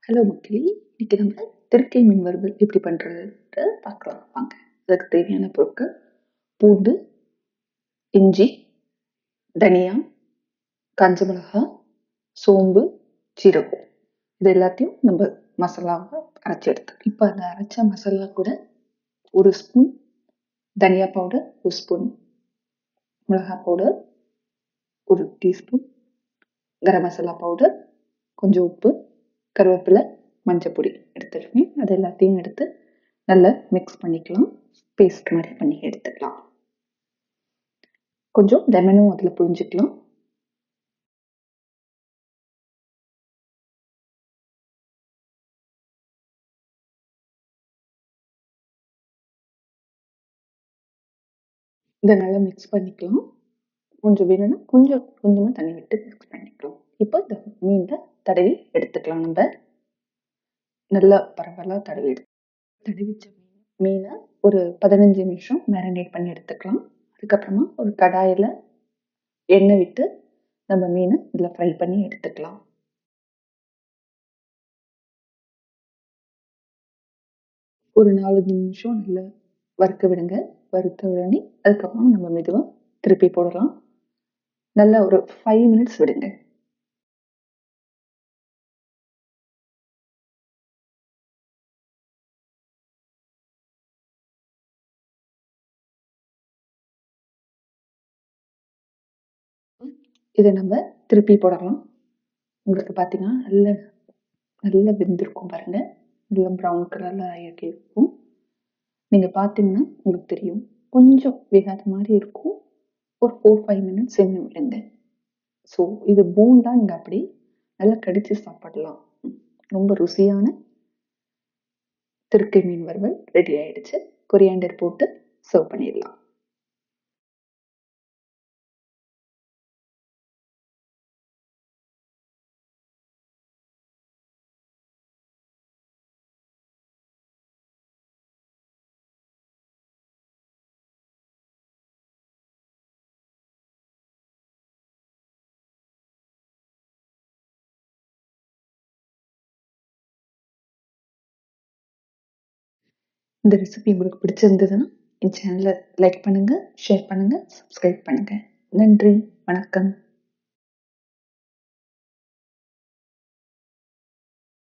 Hello மக்களே, இன்னைக்கு நம்ம திருக்கை மீன் வறுவல் எப்படி பண்ணுறதுன்ற பார்க்கலாம் வாங்க. அதுக்கு தேவையான பொருட்கள்: பூண்டு, இஞ்சி, தனியா, காஞ்ச மிளகாய், சோம்பு, சீரகம். இது எல்லாத்தையும் நம்ம மசாலாவை அரைச்சி எடுத்துக்கலாம். இப்போ அந்த அரைச்ச மசாலா கூட 1 ஸ்பூன் தனியா பவுடர், 1 ஸ்பூன் மிளகாய் powder, 1 teaspoon garam masala powder, கொஞ்சம் உப்பு, கருவேப்பிலை, மஞ்சள் பொடி எடுத்துருக்கேன். அது எல்லாத்தையும் எடுத்து நல்லா மிக்ஸ் பண்ணிக்கலாம். பேஸ்ட் மாதிரி பண்ணி எடுத்துக்கலாம். கொஞ்சம் லெமனும் அதில் புழிஞ்சிக்கலாம். இதை நல்லா மிக்ஸ் பண்ணிக்கலாம். கொஞ்சம் வேணும்னா கொஞ்சமாக தண்ணி விட்டு மிக்ஸ் பண்ணிக்கலாம். இப்போ இந்த மீனை தடவி எடுத்துக்கலாம். நம்ம நல்லா பரவாயில்ல தடவிச்ச மீனை ஒரு 15 நிமிஷம் மேரினேட் பண்ணி எடுத்துக்கலாம். அதுக்கப்புறமா ஒரு கடாயில் எண்ணெய் விட்டு நம்ம மீனை இதில் ஃப்ரை பண்ணி எடுத்துக்கலாம். ஒரு 4-5 நிமிஷம் நல்லா வறுக்க விடுங்க. வறுத்த உடனே அதுக்கப்புறம் நம்ம மெதுவாக திருப்பி போடலாம். நல்லா ஒரு 5 மினிட்ஸ் விடுங்க. இதை நம்ம திருப்பி போடலாம். உங்களுக்கு பார்த்தீங்கன்னா நல்லா வெந்திருக்கும் பாருங்க. நல்லா ப்ரௌன் கலரில் ஆகிட்டு இருக்கும். நீங்கள் பார்த்தீங்கன்னா உங்களுக்கு தெரியும். கொஞ்சம் வேகாத மாதிரி இருக்கும். ஒரு 4-5 மினிட்ஸ் செஞ்சு விடுங்க. ஸோ இது போன் தான். நீங்கள் அப்படி நல்லா கடித்து சாப்பிடலாம். ரொம்ப ருசியான திருக்கை மீன் வறுவல் ரெடி ஆயிடுச்சு. கொரியாண்டர் போட்டு சர்வ் பண்ணிடலாம். இந்த ரெசிபி உங்களுக்கு பிடிச்சிருந்ததுன்னா என் சேனலை லைக் பண்ணுங்கள், ஷேர் பண்ணுங்கள், சப்ஸ்கிரைப் பண்ணுங்கள். நன்றி, வணக்கம்.